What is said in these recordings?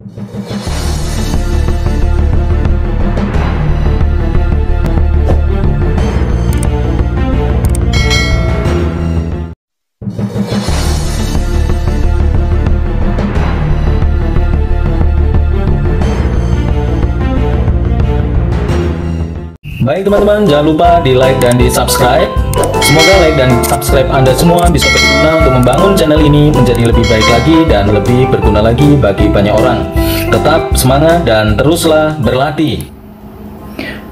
Baik teman-teman, jangan lupa di like dan di subscribe. Semoga like dan subscribe Anda semua bisa berguna untuk membangun channel ini menjadi lebih baik lagi dan lebih berguna lagi bagi banyak orang. Tetap semangat dan teruslah berlatih.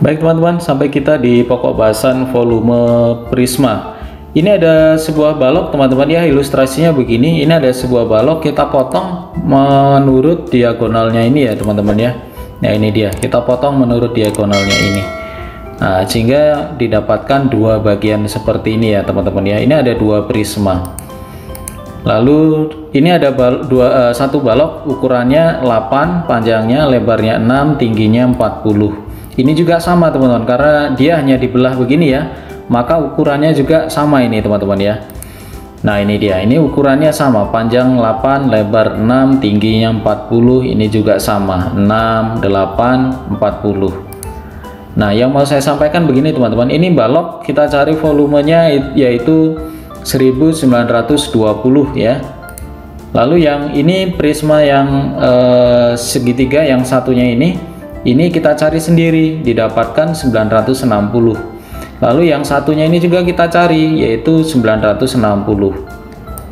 Baik teman-teman, sampai kita di pokok bahasan volume prisma. Ini ada sebuah balok teman-teman ya, ilustrasinya begini. Ini ada sebuah balok, kita potong menurut diagonalnya ini ya teman-teman ya. Nah ini dia, kita potong menurut diagonalnya ini. Nah, sehingga didapatkan dua bagian seperti ini ya teman-teman ya. Ini ada dua prisma. Lalu ini ada satu balok, ukurannya 8, panjangnya, lebarnya 6, tingginya 40. Ini juga sama teman-teman, karena dia hanya dibelah begini ya, maka ukurannya juga sama ini teman-teman ya. Nah ini dia, ini ukurannya sama, panjang 8, lebar 6, tingginya 40. Ini juga sama, 6, 8, 40. Nah yang mau saya sampaikan begini teman-teman, ini balok kita cari volumenya yaitu 1920 ya. Lalu yang ini prisma yang segitiga yang satunya ini kita cari sendiri, didapatkan 960. Lalu yang satunya ini juga kita cari, yaitu 960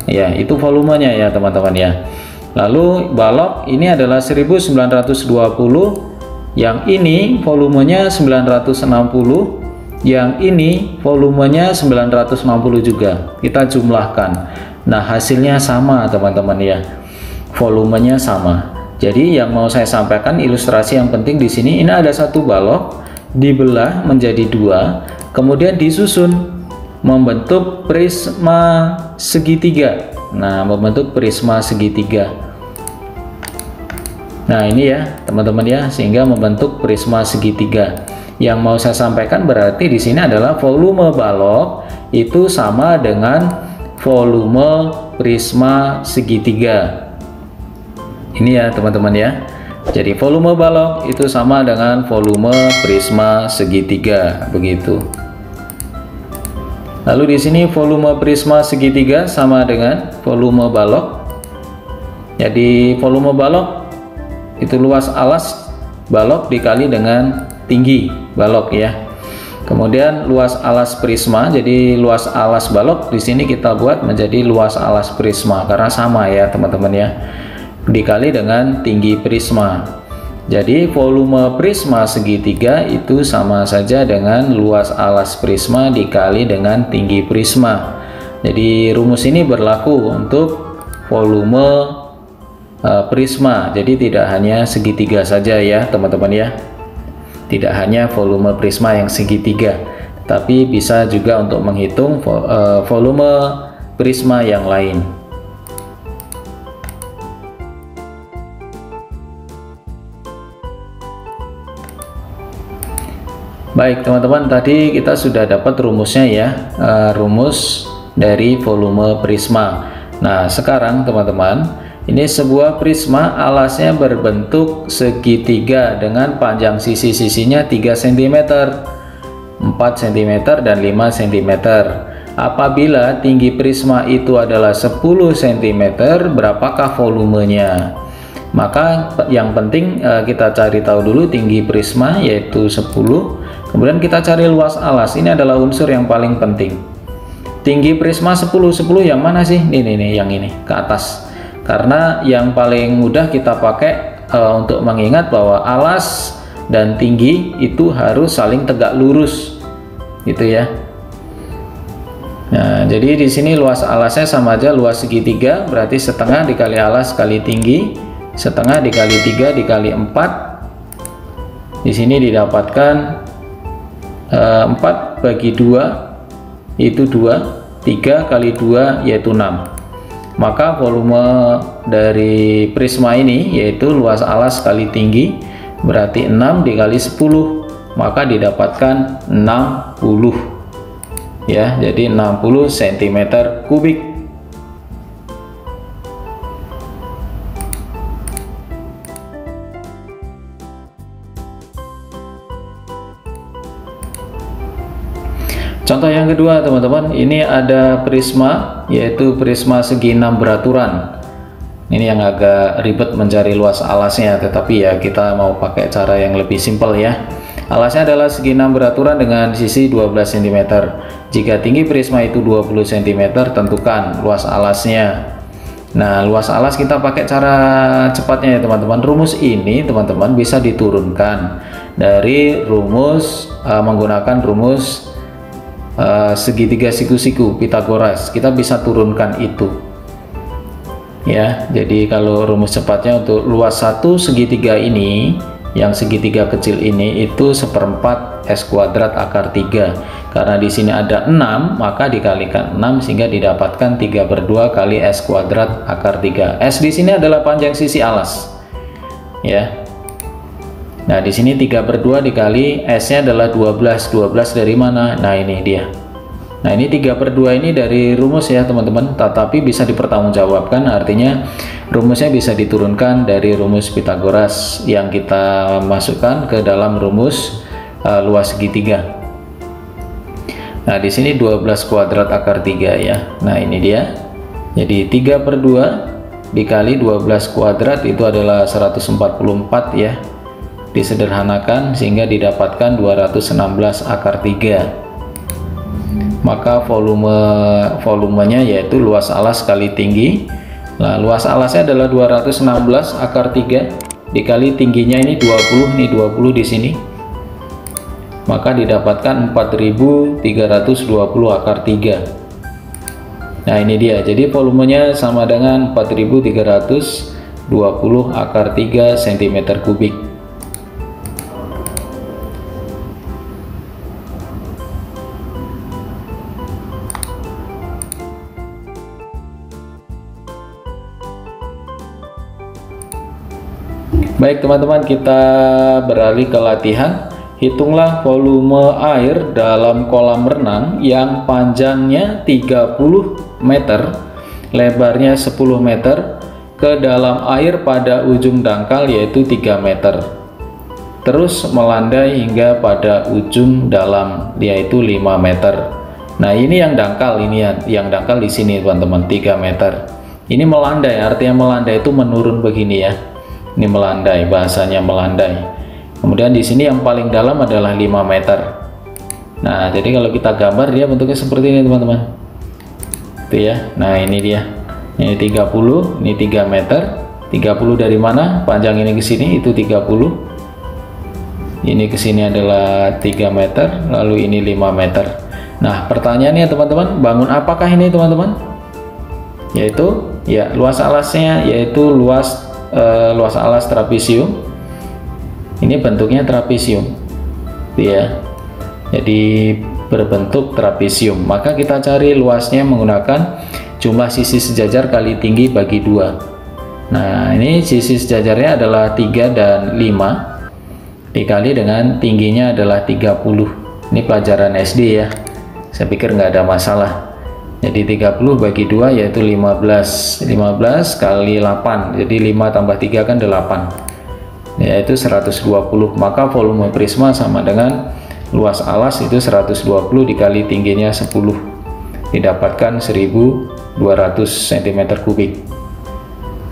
ya, itu volumenya ya teman-teman ya. Lalu balok ini adalah 1920, yang ini volumenya 960, yang ini volumenya 960 juga. Kita jumlahkan. Nah, hasilnya sama teman-teman ya. Volumenya sama. Jadi yang mau saya sampaikan, ilustrasi yang penting di sini, ini ada satu balok dibelah menjadi dua, kemudian disusun membentuk prisma segitiga. Nah, membentuk prisma segitiga. Nah ini ya teman-teman ya, sehingga membentuk prisma segitiga. Yang mau saya sampaikan berarti di sini adalah volume balok itu sama dengan volume prisma segitiga. Ini ya teman-teman ya. Jadi volume balok itu sama dengan volume prisma segitiga, begitu. Lalu di sini volume prisma segitiga sama dengan volume balok. Jadi volume balok itu luas alas balok dikali dengan tinggi balok ya. Kemudian luas alas prisma, jadi luas alas balok di sini kita buat menjadi luas alas prisma karena sama ya teman-teman ya, dikali dengan tinggi prisma. Jadi volume prisma segitiga itu sama saja dengan luas alas prisma dikali dengan tinggi prisma. Jadi rumus ini berlaku untuk volume prisma, jadi tidak hanya segitiga saja ya teman-teman ya, tidak hanya volume prisma yang segitiga, tapi bisa juga untuk menghitung volume prisma yang lain. Baik teman-teman, tadi kita sudah dapat rumusnya ya, rumus dari volume prisma. Nah sekarang teman-teman, ini sebuah prisma alasnya berbentuk segitiga dengan panjang sisi-sisinya 3 cm, 4 cm, dan 5 cm. Apabila tinggi prisma itu adalah 10 cm, berapakah volumenya? Maka yang penting kita cari tahu dulu tinggi prisma yaitu 10, kemudian kita cari luas alas. Ini adalah unsur yang paling penting. Tinggi prisma 10 yang mana sih? Ini yang ini ke atas. Karena yang paling mudah kita pakai untuk mengingat bahwa alas dan tinggi itu harus saling tegak lurus, gitu ya. Nah, jadi di sini luas alasnya sama aja luas segitiga, berarti setengah dikali alas kali tinggi, setengah dikali 3 dikali 4. Di sini didapatkan 4 bagi 2 itu 2, 3 kali 2 yaitu 6. Maka volume dari prisma ini yaitu luas alas kali tinggi berarti 6 dikali 10, maka didapatkan 60 ya, jadi 60 cm kubik. Contoh yang kedua teman-teman, ini ada prisma, yaitu prisma segi 6 beraturan. Ini yang agak ribet mencari luas alasnya, tetapi ya kita mau pakai cara yang lebih simpel ya. Alasnya adalah segi 6 beraturan dengan sisi 12 cm. Jika tinggi prisma itu 20 cm, tentukan luas alasnya. Nah, luas alas kita pakai cara cepatnya ya teman-teman. Rumus ini teman-teman bisa diturunkan dari rumus menggunakan rumus segitiga siku-siku Pythagoras. Kita bisa turunkan itu ya. Jadi kalau rumus cepatnya untuk luas satu segitiga ini, yang segitiga kecil ini itu 1/4 S kuadrat akar 3. Karena di sini ada 6, maka dikalikan 6 sehingga didapatkan 3/2 kali S kuadrat akar 3. S di sini adalah panjang sisi alas ya. Nah, di sini 3/2 dikali S-nya adalah 12. 12 dari mana? Nah, ini dia. Nah, ini 3/2 ini dari rumus ya teman-teman, tetapi bisa dipertanggungjawabkan, artinya rumusnya bisa diturunkan dari rumus Pythagoras yang kita masukkan ke dalam rumus luas segitiga. Nah, di sini 12 kuadrat akar 3 ya. Nah, ini dia. Jadi 3/2 dikali 12 kuadrat itu adalah 144 ya. Disederhanakan sehingga didapatkan 216 akar 3. Maka volumenya yaitu luas alas kali tinggi. Nah, luas alasnya adalah 216 akar 3 dikali tingginya ini 20, nih 20 di sini. Maka didapatkan 4320 akar 3. Nah, ini dia. Jadi volumenya sama dengan 4320 akar 3 cm3. Baik teman-teman, kita beralih ke latihan. Hitunglah volume air dalam kolam renang yang panjangnya 30 meter, lebarnya 10 meter, ke dalam air pada ujung dangkal yaitu 3 meter. Terus melandai hingga pada ujung dalam yaitu 5 meter. Nah, ini yang dangkal, ini yang dangkal di sini teman-teman, 3 meter. Ini melandai, artinya melandai itu menurun begini ya. Ini melandai, bahasanya melandai. Kemudian di sini yang paling dalam adalah 5 meter. Nah, jadi kalau kita gambar dia bentuknya seperti ini teman-teman. Itu ya. Nah, ini dia. Ini 30, ini 3 meter. 30 dari mana? Panjang ini ke sini itu 30. Ini ke sini adalah 3 meter, lalu ini 5 meter. Nah, pertanyaannya teman-teman, bangun apakah ini teman-teman? Yaitu ya luas alasnya yaitu luas alas trapesium. Ini bentuknya trapesium ya, jadi berbentuk trapesium. Maka kita cari luasnya menggunakan jumlah sisi sejajar kali tinggi bagi 2. Nah, ini sisi sejajarnya adalah 3 dan 5 dikali dengan tingginya adalah 30. Ini pelajaran SD ya, saya pikir nggak ada masalah. Jadi 30 bagi 2 yaitu 15. 15 kali 8, jadi 5 tambah 3 kan 8, yaitu 120. Maka volume prisma sama dengan luas alas itu 120 dikali tingginya 10, didapatkan 1200 cm3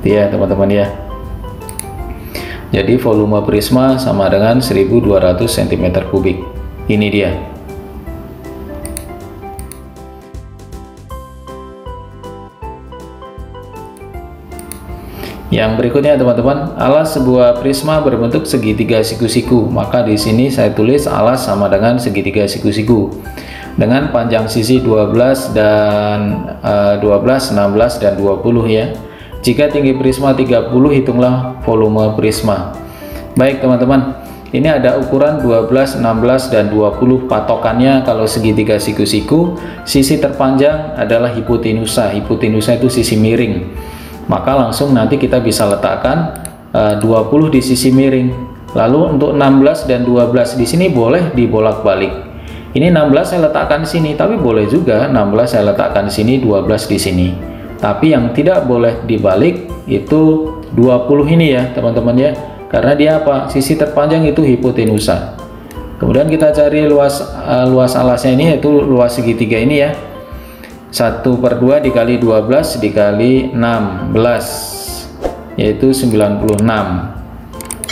ya teman-teman ya. Jadi volume prisma sama dengan 1200 cm3. Ini dia. Yang berikutnya teman-teman, alas sebuah prisma berbentuk segitiga siku-siku. Maka di sini saya tulis alas sama dengan segitiga siku-siku dengan panjang sisi 12 dan 12, 16 dan 20 ya. Jika tinggi prisma 30, hitunglah volume prisma. Baik teman-teman, ini ada ukuran 12, 16 dan 20. Patokannya kalau segitiga siku-siku, sisi terpanjang adalah hipotenusa. Hipotenusa itu sisi miring. Maka langsung nanti kita bisa letakkan 20 di sisi miring. Lalu untuk 16 dan 12 di sini boleh dibolak-balik. Ini 16 saya letakkan di sini, tapi boleh juga 16 saya letakkan di sini, 12 di sini. Tapi yang tidak boleh dibalik itu 20 ini ya teman-teman ya. Karena dia apa? Sisi terpanjang itu hipotenusa. Kemudian kita cari luas alasnya ini, yaitu luas segitiga ini ya. 1/2 dikali 12 dikali 16, yaitu 96.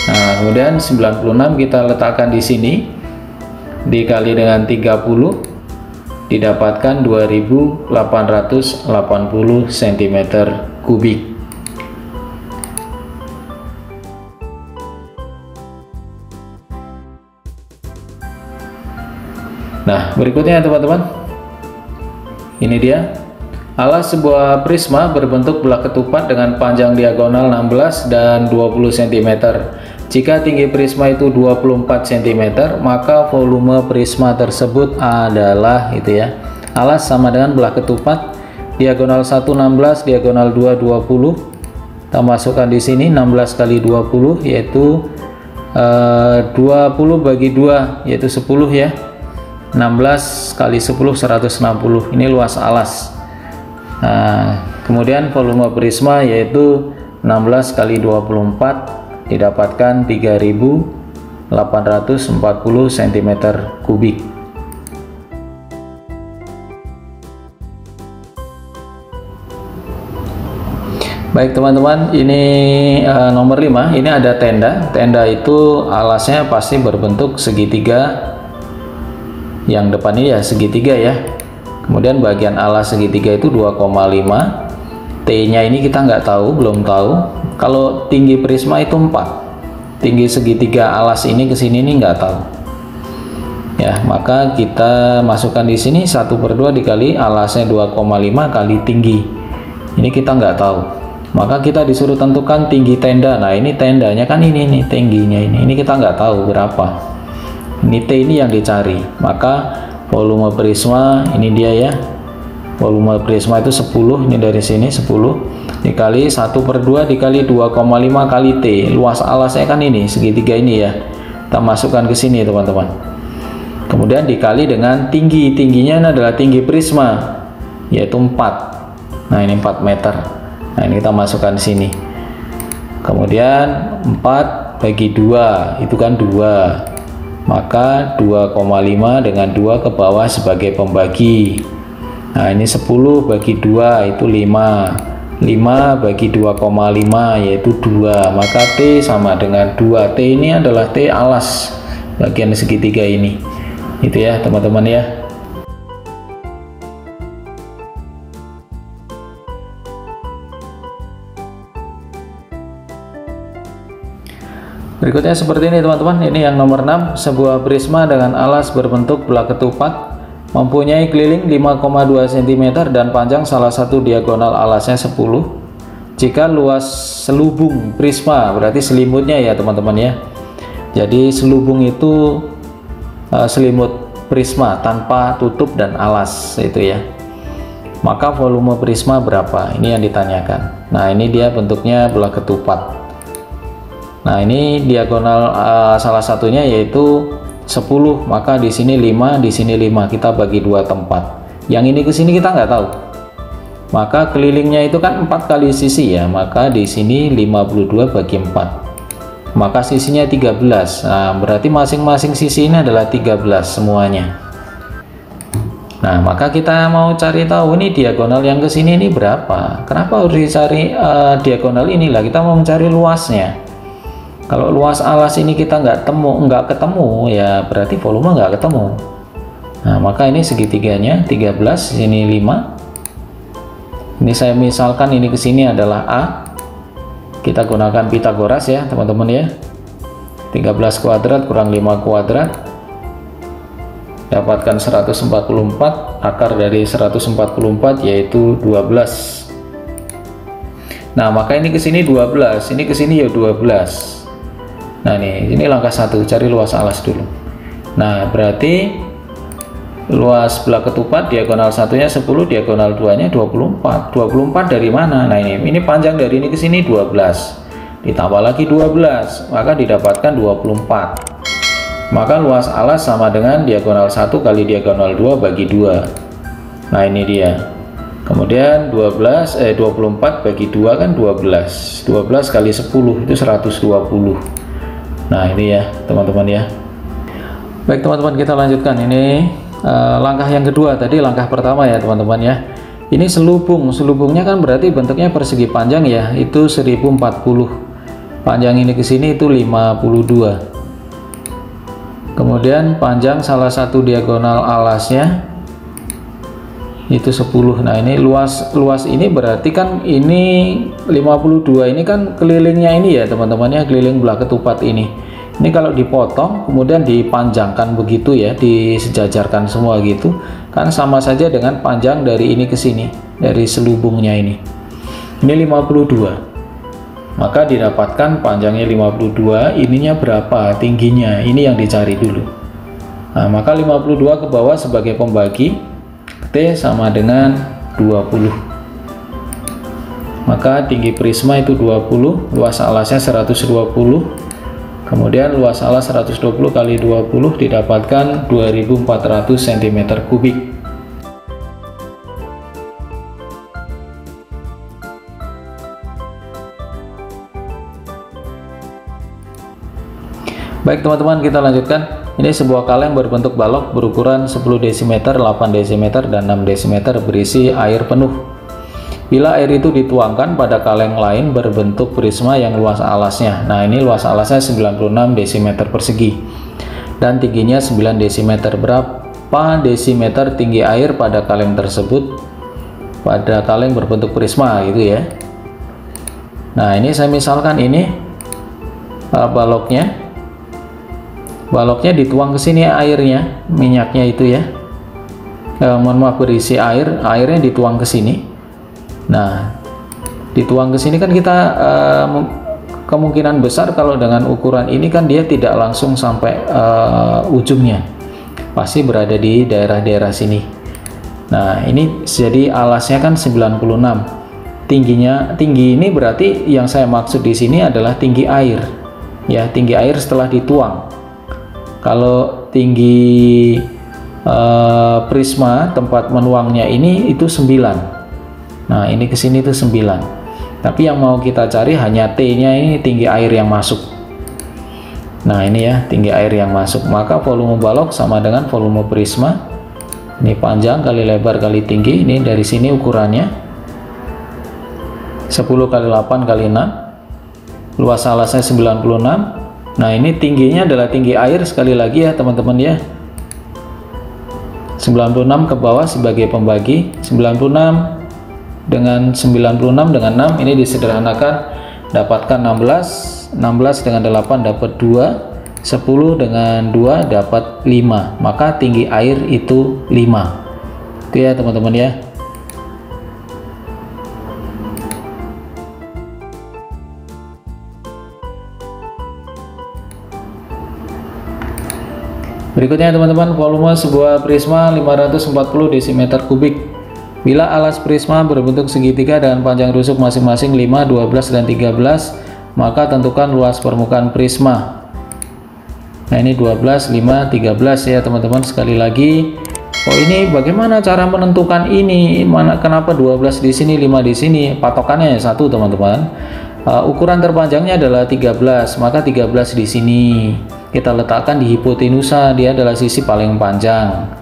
Nah, kemudian 96 kita letakkan di sini, dikali dengan 30, didapatkan 2880 cm3. Nah, berikutnya teman-teman, ini dia alas sebuah prisma berbentuk bola ketupat dengan panjang diagonal 16 dan 20 cm. Jika tinggi prisma itu 24 cm, maka volume prisma tersebut adalah itu ya. Alas sama dengan bola ketupat, diagonal 1 16, diagonal 2 20. Kita masukkan di sini 16 kali 20, yaitu 20 bagi 2, yaitu 10 ya. 16 kali 10 160. Ini luas alas. Nah, kemudian volume prisma yaitu 16 kali 24, didapatkan 3840 cm3. Baik teman-teman, ini nomor 5. Ini ada tenda. Tenda itu alasnya pasti berbentuk segitiga. Yang depan ini ya segitiga ya. Kemudian bagian alas segitiga itu 2,5. T-nya ini kita nggak tahu, belum tahu. Kalau tinggi prisma itu 4. Tinggi segitiga alas ini ke sini ini nggak tahu. Ya, maka kita masukkan di sini 1/2 dikali alasnya 2,5 kali tinggi. Ini kita nggak tahu. Maka kita disuruh tentukan tinggi tenda. Nah, ini tendanya kan ini nih, tingginya ini. Ini kita nggak tahu berapa. Ini T ini yang dicari. Maka volume prisma ini dia ya. Volume prisma itu 10, ini dari sini 10 dikali 1/2 dikali 2,5 kali T. Luas alasnya kan ini segitiga ini ya. Kita masukkan ke sini teman-teman. Kemudian dikali dengan tinggi. Tingginya ini adalah tinggi prisma, yaitu 4. Nah, ini 4 meter. Nah, ini kita masukkan di sini. Kemudian 4 bagi 2 itu kan 2. Maka 2,5 dengan 2 ke bawah sebagai pembagi. Nah, ini 10 bagi 2 itu 5. 5 bagi 2,5 yaitu 2. Maka T sama dengan 2. T ini adalah T alas bagian segitiga ini. Itu ya teman-teman ya. Berikutnya seperti ini teman-teman. Ini yang nomor 6. Sebuah prisma dengan alas berbentuk bola ketupat mempunyai keliling 5,2 cm dan panjang salah satu diagonal alasnya 10. Jika luas selubung prisma, berarti selimutnya ya teman-teman ya. Jadi selubung itu selimut prisma tanpa tutup dan alas itu ya. Maka volume prisma berapa? Ini yang ditanyakan. Nah, ini dia bentuknya bola ketupat. Nah, ini diagonal salah satunya yaitu 10, maka di sini 5, di sini 5. Kita bagi 2 tempat. Yang ini ke sini kita nggak tahu. Maka kelilingnya itu kan 4 kali sisi ya, maka di sini 52 bagi 4. Maka sisinya 13. Nah, berarti masing-masing sisi ini adalah 13 semuanya. Nah, maka kita mau cari tahu ini diagonal yang ke sini ini berapa. Kenapa harus dicari diagonal inilah? Kita mau mencari luasnya. Kalau luas alas ini kita nggak ketemu ya berarti volume nggak ketemu. Nah, maka ini segitiganya 13, sini 5. Ini saya misalkan ini ke sini adalah A. Kita gunakan Pitagoras ya teman-teman ya. 13 kuadrat kurang 5 kuadrat dapatkan 144. Akar dari 144 yaitu 12. Nah, maka ini ke sini 12, ini ke sini ya 12. Nah, ini langkah 1, cari luas alas dulu. Nah, berarti luas bola ketupat diagonal satunya 10, diagonal 2-nya 24. 24 dari mana? Nah, ini panjang dari ini ke sini 12. Ditambah lagi 12, maka didapatkan 24. Maka luas alas sama dengan diagonal 1 kali diagonal 2 bagi 2. Nah, ini dia. Kemudian 24 bagi 2 kan 12. 12 kali 10 itu 120. Nah, ini ya teman-teman ya. Baik teman-teman, kita lanjutkan. Ini langkah yang kedua. Tadi langkah pertama ya teman-teman ya. Ini selubung. Selubungnya kan berarti bentuknya persegi panjang ya, itu 1040. Panjang ini ke sini itu 52. Kemudian panjang salah satu diagonal alasnya itu 10. Nah, ini luas ini berarti kan ini 52 ini kan kelilingnya ini ya teman-teman ya, keliling belah ketupat ini. Ini kalau dipotong kemudian dipanjangkan begitu ya, disejajarkan semua gitu, kan sama saja dengan panjang dari ini ke sini, dari selubungnya ini. Ini 52. Maka didapatkan panjangnya 52, ininya berapa tingginya, ini yang dicari dulu. Nah, maka 52 ke bawah sebagai pembagi, T sama dengan 20. Maka tinggi prisma itu 20, luas alasnya 120. Kemudian luas alas 120 kali 20 didapatkan 2400 cm3. Baik teman-teman, kita lanjutkan. Ini sebuah kaleng berbentuk balok berukuran 10 dm, 8 dm, dan 6 dm berisi air penuh. Bila air itu dituangkan pada kaleng lain berbentuk prisma yang luas alasnya. Nah, ini luas alasnya 96 dm persegi dan tingginya 9 dm. Berapa desimeter tinggi air pada kaleng tersebut? Pada kaleng berbentuk prisma gitu ya. Nah, ini saya misalkan ini baloknya dituang ke sini airnya, minyaknya itu ya. Mohon maaf, berisi airnya dituang ke sini. Nah, dituang ke sini kan kita kemungkinan besar kalau dengan ukuran ini kan dia tidak langsung sampai ujungnya, pasti berada di daerah-daerah sini. Nah, ini jadi alasnya kan 96. Tinggi ini berarti yang saya maksud di sini adalah tinggi air. Ya, tinggi air setelah dituang. Kalau tinggi prisma tempat menuangnya ini itu 9. Nah, ini ke sini itu 9. Tapi yang mau kita cari hanya T-nya, ini tinggi air yang masuk. Nah, ini ya tinggi air yang masuk. Maka volume balok sama dengan volume prisma. Ini panjang kali lebar kali tinggi. Ini dari sini ukurannya 10 kali 8 kali 6. Luas alasnya 96. Nah, ini tingginya adalah tinggi air sekali lagi ya teman-teman ya. 96 ke bawah sebagai pembagi. 96 dengan 96 dengan 6 ini disederhanakan, dapatkan 16 dengan 8 dapat 2, 10 dengan 2 dapat 5, maka tinggi air itu 5. Itu ya teman-teman ya. Berikutnya teman-teman, volume sebuah prisma 540 dm3. Bila alas prisma berbentuk segitiga dengan panjang rusuk masing-masing 5, 12, dan 13, maka tentukan luas permukaan prisma. Nah, ini 12, 5, 13 ya teman-teman. Sekali lagi, ini bagaimana cara menentukan ini? Kenapa 12 di sini, 5 di sini? Patokannya satu teman-teman. Ukuran terpanjangnya adalah 13, maka 13 di sini kita letakkan di hipotenusa, dia adalah sisi paling panjang.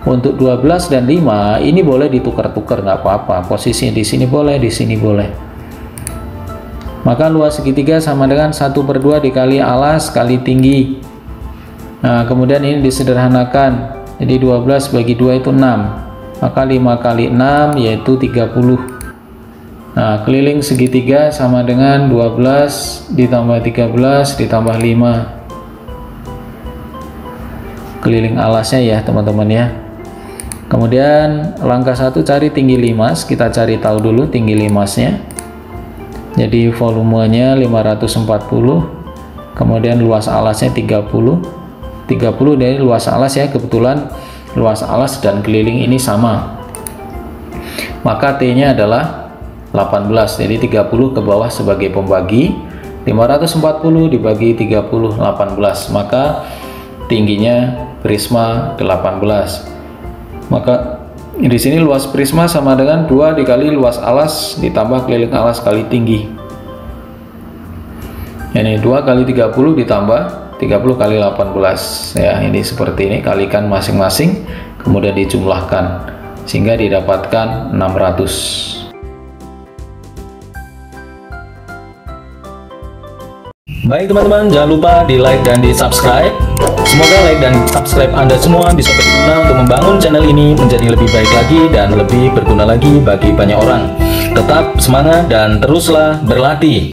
Untuk 12 dan 5 ini boleh ditukar-tukar, nggak apa-apa. Posisinya di sini boleh, di sini boleh. Maka luas segitiga sama dengan 1/2 dikali alas kali tinggi. Nah, kemudian ini disederhanakan. Jadi 12 bagi 2 itu 6. Maka 5 kali 6 yaitu 30. Nah, keliling segitiga sama dengan 12 ditambah 13 ditambah 5. Keliling alasnya ya teman-teman ya. Kemudian langkah 1 cari tinggi limas. Kita cari tahu dulu tinggi limasnya. Jadi volumenya 540, kemudian luas alasnya 30 dari luas alas ya, kebetulan luas alas dan keliling ini sama, maka T nya adalah 18. Jadi 30 ke bawah sebagai pembagi, 540 dibagi 30, 18, maka tingginya prisma 18. Maka di sini luas prisma sama dengan 2 dikali luas alas ditambah keliling alas kali tinggi. Ini 2 kali 30 ditambah 30 kali 18 ya, ini seperti ini, kalikan masing-masing kemudian dijumlahkan sehingga didapatkan 600. Baik teman-teman, jangan lupa di like dan di subscribe. Semoga like dan subscribe Anda semua bisa berguna untuk membangun channel ini menjadi lebih baik lagi dan lebih berguna lagi bagi banyak orang. Tetap semangat dan teruslah berlatih.